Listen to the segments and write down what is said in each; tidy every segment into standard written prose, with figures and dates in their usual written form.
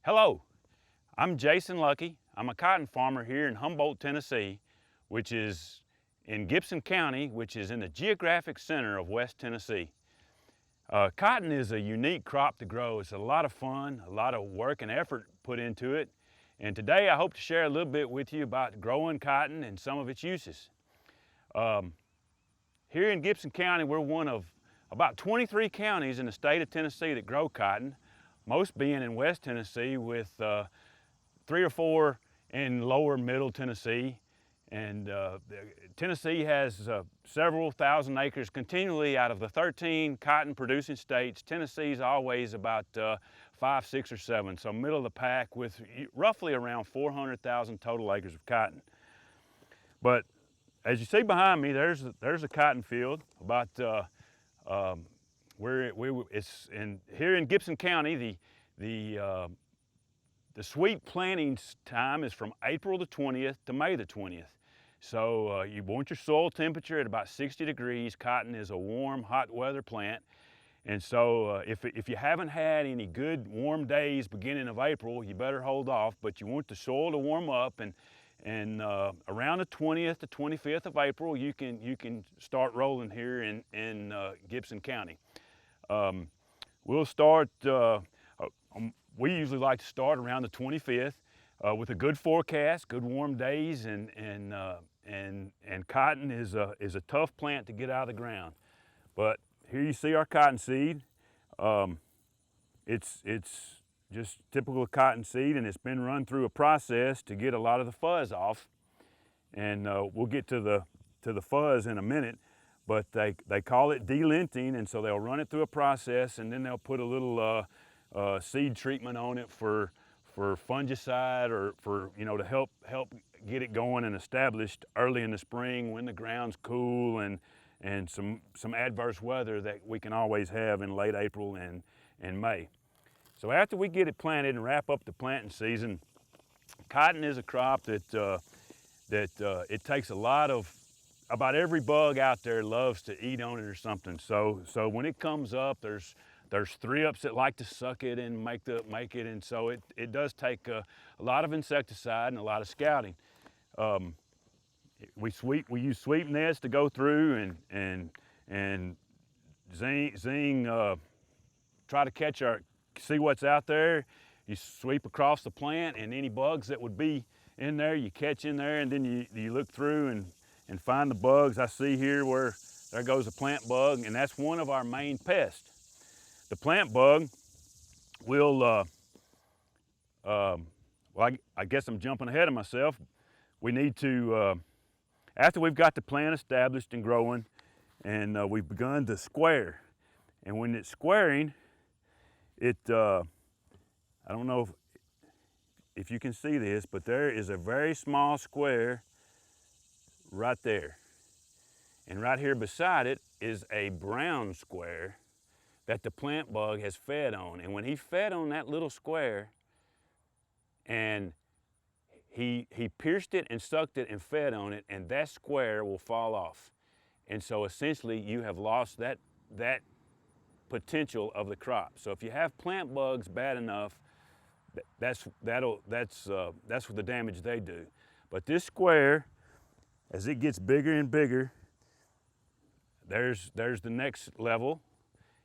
Hello, I'm Jason Luckey. I'm a cotton farmer here in Humboldt, Tennessee, which is in Gibson County, which is in the geographic center of West Tennessee. Cotton is a unique crop to grow. It's a lot of fun, a lot of work and effort put into it. And today I hope to share a little bit with you about growing cotton and some of its uses. Here in Gibson County, we're one of about 23 counties in the state of Tennessee that grow cotton, most being in West Tennessee with 3 or 4 in lower middle Tennessee. And Tennessee has several thousand acres continually out of the 13 cotton producing states. Tennessee's always about 5, 6, or 7, so middle of the pack with roughly around 400,000 total acres of cotton. But as you see behind me, there's a cotton field about here in Gibson County. The sweet planting time is from April the 20th to May the 20th. So you want your soil temperature at about 60 degrees. Cotton is a warm, hot weather plant. And so if you haven't had any good warm days beginning of April, you better hold off. But you want the soil to warm up, and around the 20th to 25th of April, you can start rolling here in Gibson County. We'll start. We usually like to start around the 25th with a good forecast, good warm days, and cotton is a tough plant to get out of the ground. But here you see our cotton seed. It's just typical cottonseed, and it's been run through a process to get a lot of the fuzz off. And we'll get to the fuzz in a minute, but they call it delinting, and so they'll run it through a process, and then they'll put a little seed treatment on it for fungicide, or for to help get it going and established early in the spring when the ground's cool, and some adverse weather that we can always have in late April and May. So after we get it planted and wrap up the planting season, cotton is a crop that it takes a lot of, about every bug out there loves to eat on it or something. So when it comes up, there's thrips that like to suck it and make it, and so it does take a lot of insecticide and a lot of scouting. We use sweep nets to go through and zing try to see what's out there. You sweep across the plant, and any bugs that would be in there you catch in there, and then you look through and find the bugs. I see here where there goes a plant bug, and that's one of our main pests. The plant bug will, well, I guess I'm jumping ahead of myself. We need to, after we've got the plant established and growing, and we've begun to square. And when it's squaring, I don't know if you can see this, but there is a very small square right there. And right here beside it is a brown square that the plant bug has fed on. And when he fed on that little square, and he pierced it and sucked it and fed on it, and that square will fall off. And so essentially you have lost that potential of the crop. So if you have plant bugs bad enough, that's what the damage they do. But this square, as it gets bigger and bigger, there's the next level.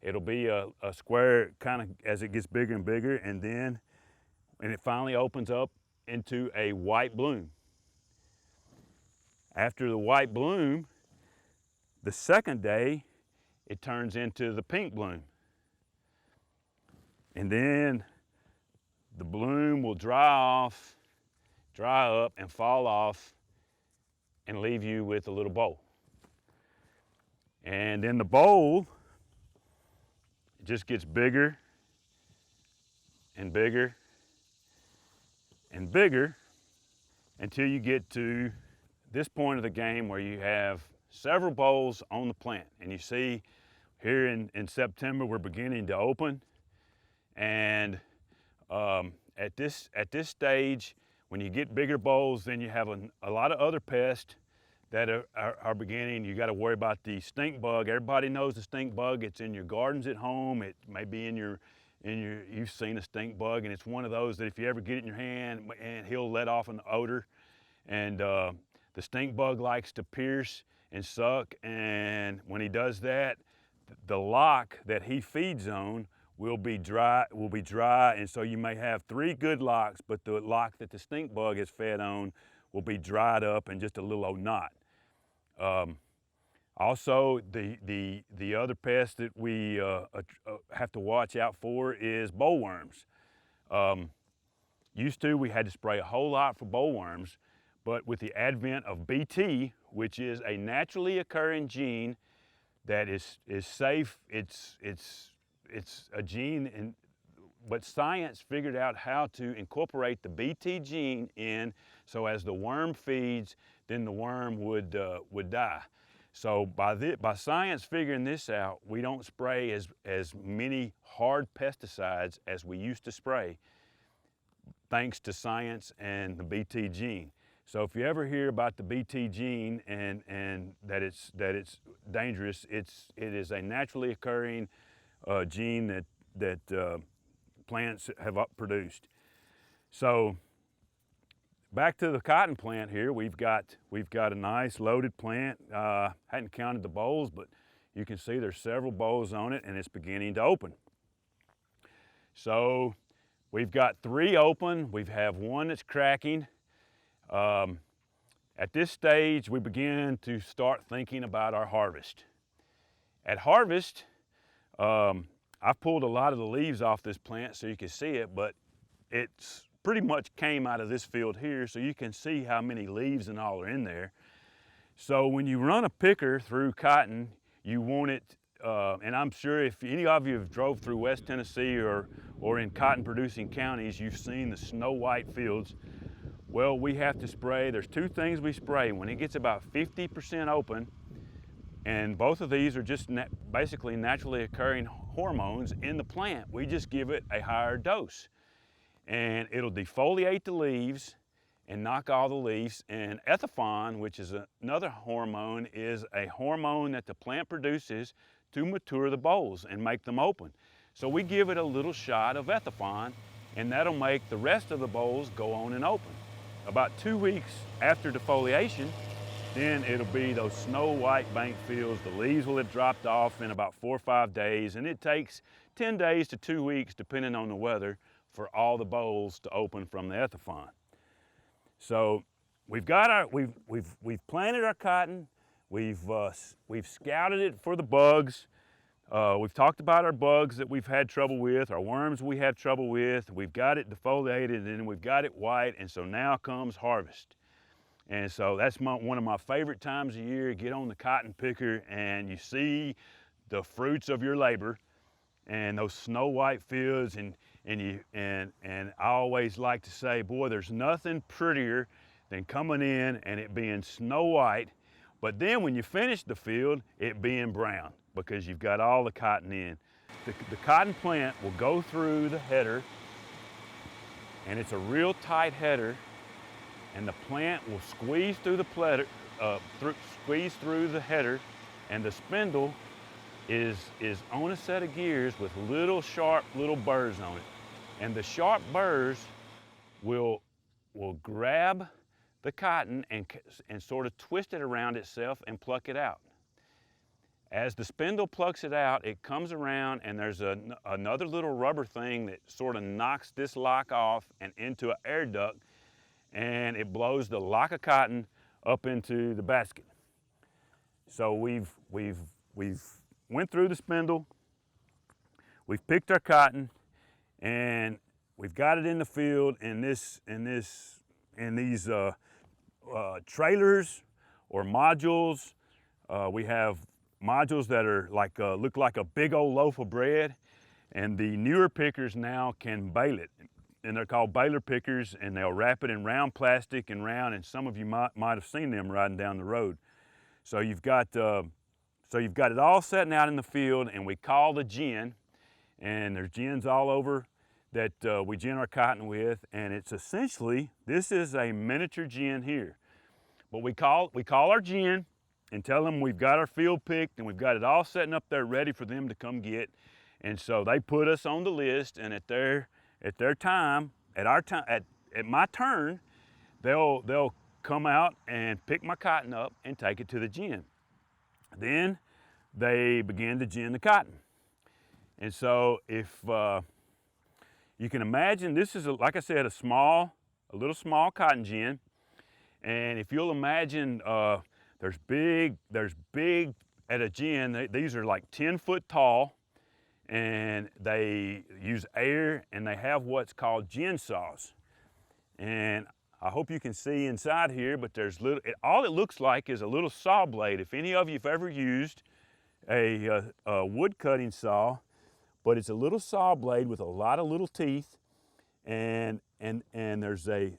It'll be a square kind of as it gets bigger and bigger, and it finally opens up into a white bloom. After the white bloom, the second day, it turns into the pink bloom. And then the bloom will dry up and fall off and leave you with a little bowl. And then the bowl, it just gets bigger and bigger and bigger until you get to this point of the game where you have several bowls on the plant. And you see here in September, we're beginning to open. And at this stage, when you get bigger bowls, then you have a lot of other pests that are beginning. You got to worry about the stink bug. Everybody knows the stink bug. It's in your gardens at home. It may be in and you've seen a stink bug, and it's one of those that if you ever get it in your hand, and he'll let off an odor, and the stink bug likes to pierce and suck, and when he does that, the lock that he feeds on will be dry, and so you may have 3 good locks, but the lock that the stink bug is fed on will be dried up and just a little old knot. Also, the other pest that we have to watch out for is bollworms. Used to, we had to spray a whole lot for bollworms, but with the advent of BT, which is a naturally occurring gene that is safe, it's a gene, but science figured out how to incorporate the BT gene in, so as the worm feeds, then the worm would die. So by science figuring this out, we don't spray as many hard pesticides as we used to spray, thanks to science and the BT gene. So if you ever hear about the BT gene and that it's dangerous, it is a naturally occurring gene that plants have produced. So back to the cotton plant here, we've got a nice loaded plant. Hadn't counted the bolls, but you can see there's several bolls on it, and it's beginning to open. So we've got 3 open. We have 1 that's cracking. At this stage, we begin to start thinking about our harvest. At harvest, I've pulled a lot of the leaves off this plant so you can see it, but it's pretty much came out of this field here, so you can see how many leaves and all are in there. So when you run a picker through cotton, you want it, and I'm sure if any of you have drove through West Tennessee or in cotton producing counties, you've seen the snow white fields. Well, we have to spray, there's 2 things we spray. When it gets about 50% open, and both of these are just basically naturally occurring hormones in the plant, we just give it a higher dose. And it'll defoliate the leaves and knock all the leaves. And ethifon, which is another hormone, is a hormone that the plant produces to mature the bolls and make them open. So we give it a little shot of ethifon, and that'll make the rest of the bolls go on and open. About 2 weeks after defoliation, then it'll be those snow white bank fields. The leaves will have dropped off in about 4 or 5 days, and it takes 10 days to 2 weeks, depending on the weather, for all the bolls to open from the ethifon. So we've planted our cotton, we've scouted it for the bugs. We've talked about our bugs that we've had trouble with, our worms we have trouble with. We've got it defoliated, and we've got it white, and so now comes harvest. And so that's one of my favorite times of year. Get on the cotton picker and you see the fruits of your labor and those snow white fields, and I always like to say, boy, there's nothing prettier than coming in and it being snow white, but then when you finish the field, it being brown, because you've got all the cotton in. The cotton plant will go through the header, and it's a real tight header, and the plant will squeeze through the header, and the spindle is on a set of gears with sharp little burrs on it. And the sharp burrs will grab the cotton and sort of twist it around itself and pluck it out. As the spindle plucks it out, it comes around, and there's another little rubber thing that sort of knocks this lock off and into an air duct, and it blows the lock of cotton up into the basket. So we've went through the spindle, we've picked our cotton, and we've got it in the field in these trailers or modules. We have modules that are like look like a big old loaf of bread, and the newer pickers now can bale it, and they're called baler pickers, and they'll wrap it in round plastic and some of you might have seen them riding down the road. So you've got it all setting out in the field, and we call the gin, and there's gins all over that we gin our cotton with, and it's essentially, this is a miniature gin here. But we call our gin and tell them we've got our field picked and we've got it all setting up there ready for them to come get. And so they put us on the list, and at their time, at my turn, they'll come out and pick my cotton up and take it to the gin. Then they begin to gin the cotton. And so if you can imagine, this is, like I said, a little small cotton gin. And if you'll imagine, there's big, at a gin, these are like 10 foot tall, and they use air, and they have what's called gin saws. And I hope you can see inside here, but there's all it looks like is a little saw blade. If any of you have ever used a wood cutting saw, but it's a little saw blade with a lot of little teeth, and there's a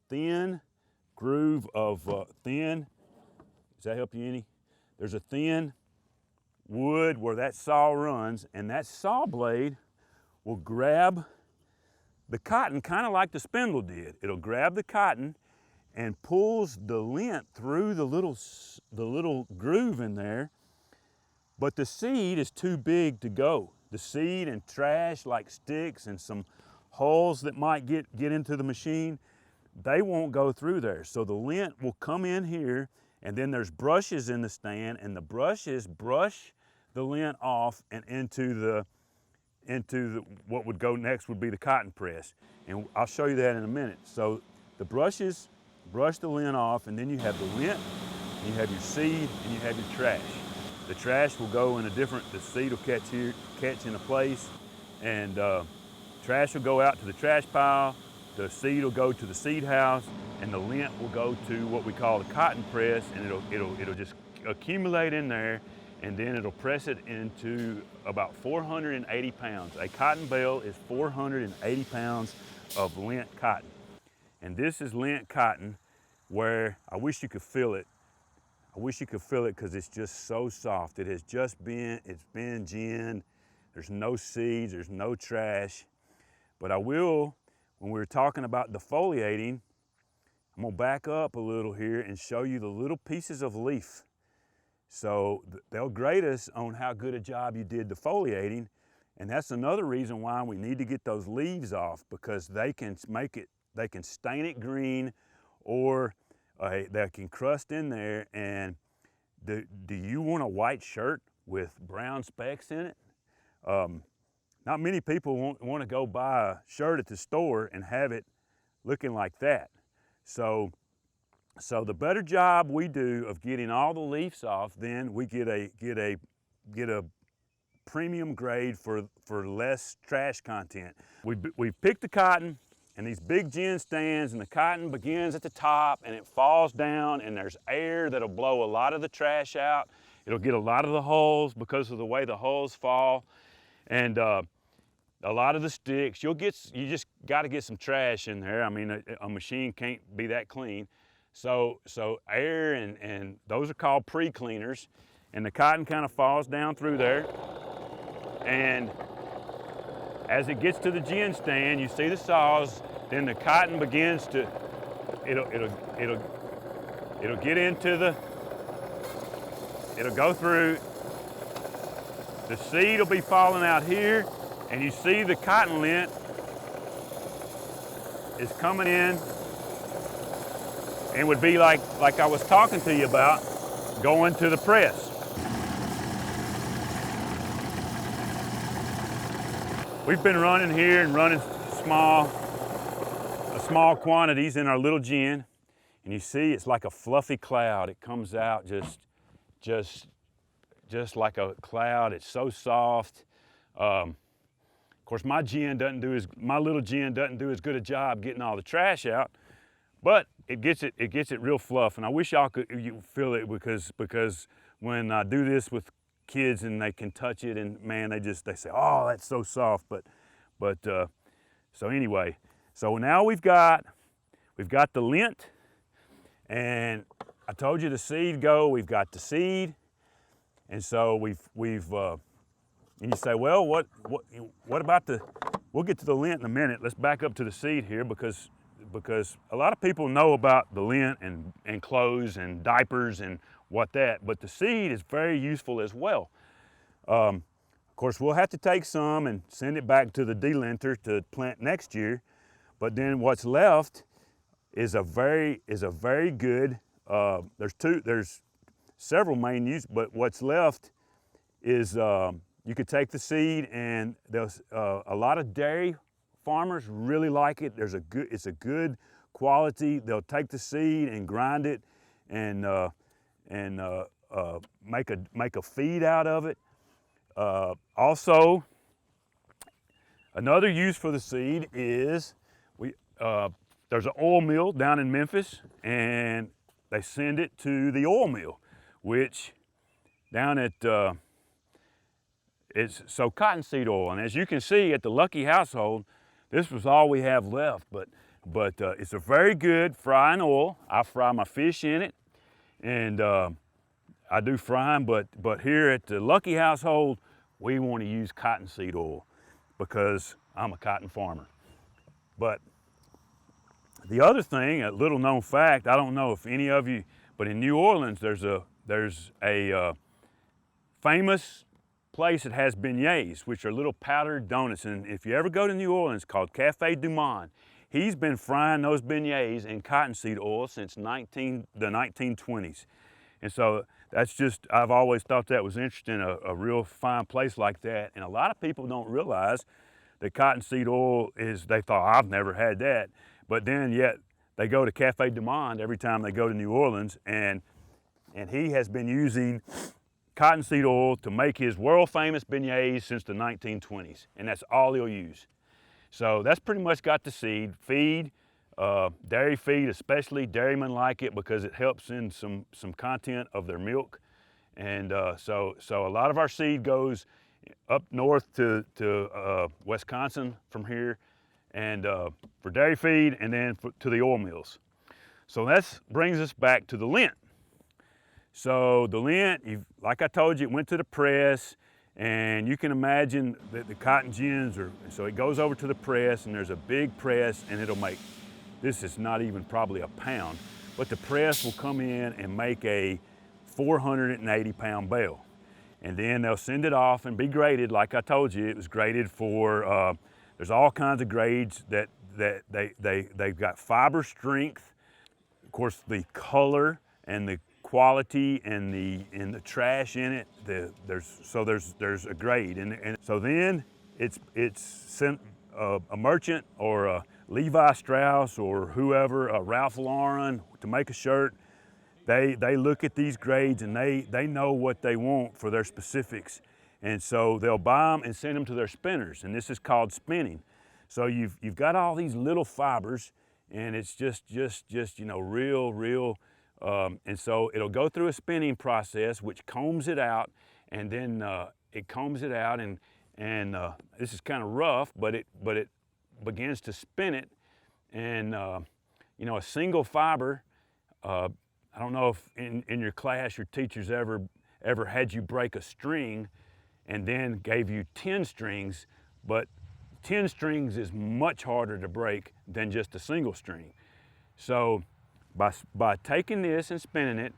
thin groove of does that help you any? There's a thin wood where that saw runs, and that saw blade will grab the cotton kind of like the spindle did. It'll grab the cotton and pulls the lint through the little groove in there, but the seed is too big to go. The seed and trash like sticks and some holes that might get into the machine, they won't go through there. So the lint will come in here, and then there's brushes in the stand, and the brushes brush the lint off and into what would go next would be the cotton press. And I'll show you that in a minute. So the brushes brush the lint off, and then you have the lint, and you have your seed, and you have your trash. The trash will go in the seed will catch in a place, and trash will go out to the trash pile, the seed will go to the seed house, and the lint will go to what we call the cotton press, and it'll just accumulate in there, and then it'll press it into about 480 pounds. A cotton bale is 480 pounds of lint cotton. And this is lint cotton where I wish you could feel it. I wish you could feel it because it's just so soft. It's been ginned. There's no seeds, there's no trash. But I will, when we were talking about defoliating, I'm gonna back up a little here and show you the little pieces of leaf. So they'll grade us on how good a job you did defoliating, and that's another reason why we need to get those leaves off, because they can stain it green, or they can crust in there. And do you want a white shirt with brown specks in it? Not many people want to go buy a shirt at the store and have it looking like that. So the better job we do of getting all the leaves off, then we get a premium grade for less trash content. We pick the cotton and these big gin stands, and the cotton begins at the top and it falls down, and there's air that'll blow a lot of the trash out. It'll get a lot of the holes because of the way the holes fall, and a lot of the sticks. You just got to get some trash in there. I mean, a machine can't be that clean. So air and those are called pre-cleaners, and the cotton kind of falls down through there. And as it gets to the gin stand, you see the saws, then the cotton begins to, it'll get into it'll go through, the seed will be falling out here, and you see the cotton lint is coming in, and would be like I was talking to you about, going to the press. We've been running here and running small quantities in our little gin, and you see it's like a fluffy cloud. It comes out just like a cloud. It's so soft. Of course, my little gin doesn't do as good a job getting all the trash out, but it gets it real fluff. And I wish y'all could feel it, because when I do this with kids and they can touch it, and man, they say, oh, that's so soft. But so anyway, so now we've got the lint, and I told you the seed we've got the seed, and so we've and you say, well, what about we'll get to the lint in a minute. Let's back up to the seed here, because a lot of people know about the lint and clothes and diapers and but the seed is very useful as well. Of course, we'll have to take some and send it back to the delinter to plant next year. But then what's left is a very good. There's several main uses, but what's left is you could take the seed, and there's a lot of dairy farmers really like it. It's a good quality. They'll take the seed and grind it and make a feed out of it. Also, another use for the seed is there's an oil mill down in Memphis, and they send it to the oil mill, which down at it's cottonseed oil. And as you can see at the Luckey household, this was all we have left, but it's a very good frying oil. I fry my fish in it, and I do frying, but here at the Luckey household, we want to use cottonseed oil because I'm a cotton farmer. But the other thing, a little known fact, I don't know if any of you, but in New Orleans, there's a famous place that has beignets, which are little powdered donuts. And if you ever go to New Orleans, called Cafe Du Monde, he's been frying those beignets in cottonseed oil since the 1920s. And so that's just, I've always thought that was interesting, a real fine place like that. And a lot of people don't realize that cottonseed oil is, they thought, I've never had that. But then yet they go to Cafe Du Monde every time they go to New Orleans, and he has been using cottonseed oil to make his world famous beignets since the 1920s, and that's all he'll use. So that's pretty much got the seed. Feed, dairy feed especially, dairymen like it because it helps in some content of their milk. And so a lot of our seed goes up north to Wisconsin from here, and for dairy feed, and then to the oil mills. So that brings us back to the lint. So the lint, like I told you, it went to the press, and you can imagine that the cotton gins so it goes over to the press, and there's a big press, and it'll make, this is not even probably a pound, but the press will come in and make a 480-pound bale. And then they'll send it off and be graded. Like I told you, it was graded for, there's all kinds of grades that they've got fiber strength, of course the color and the quality and the trash in it. There's a grade, and so then it's sent a merchant or a Levi Strauss or whoever, a Ralph Lauren, to make a shirt. They look at these grades, and they know what they want for their specifics. And so they'll buy them and send them to their spinners, and this is called spinning. So you've got all these little fibers, and it's just you know, real, and so it'll go through a spinning process which combs it out, and then it combs it out, and this is kind of rough, but it begins to spin it, and you know, a single fiber. I don't know if in your class your teachers ever had you break a string and then gave you 10 strings, but 10 strings is much harder to break than just a single string. So by taking this and spinning it,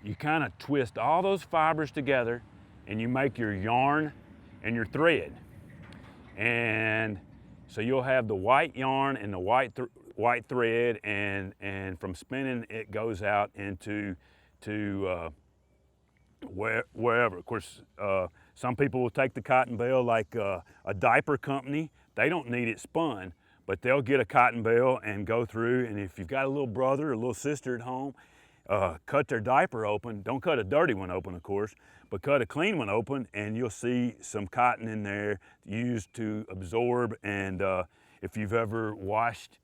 you kind of twist all those fibers together, and you make your yarn and your thread. And so you'll have the white yarn and the white thread, and from spinning it goes out into wherever. Of course, some people will take the cotton bale, like a diaper company. They don't need it spun, but they'll get a cotton bale and go through, and if you've got a little brother or a little sister at home, cut their diaper open. Don't cut a dirty one open, of course, but cut a clean one open, and you'll see some cotton in there used to absorb. And if you've ever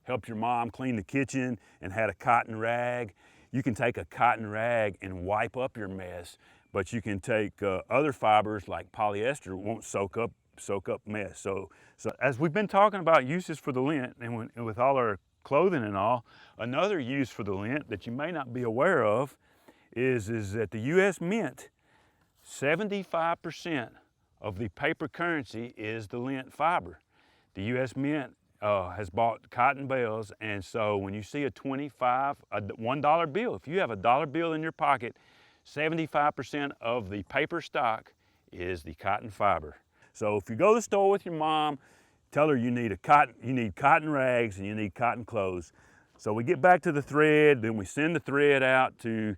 helped your mom clean the kitchen and had a cotton rag, you can take a cotton rag and wipe up your mess, but you can take other fibers like polyester, won't soak up mess. So as we've been talking about uses for the lint, and with all our clothing and all, another use for the lint that you may not be aware of is that the U.S. Mint, 75% of the paper currency is the lint fiber. The U.S. Mint has bought cotton bales, and so when you see a $1 bill, if you have a dollar bill in your pocket, 75% of the paper stock is the cotton fiber. So if you go to the store with your mom, tell her you need cotton rags and you need cotton clothes. So we get back to the thread, then we send the thread out to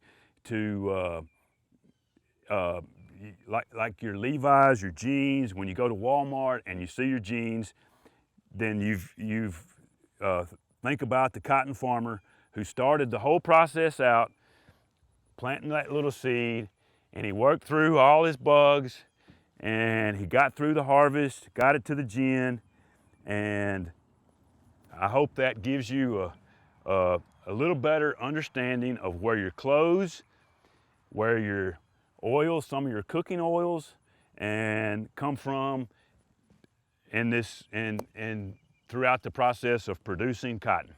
like your Levi's, your jeans. When you go to Walmart and you see your jeans, then you've think about the cotton farmer who started the whole process out, planting that little seed, and he worked through all his bugs, and he got through the harvest, got it to the gin, and I hope that gives you a little better understanding of where your clothes, where your oils, some of your cooking oils, and come from in this and throughout the process of producing cotton.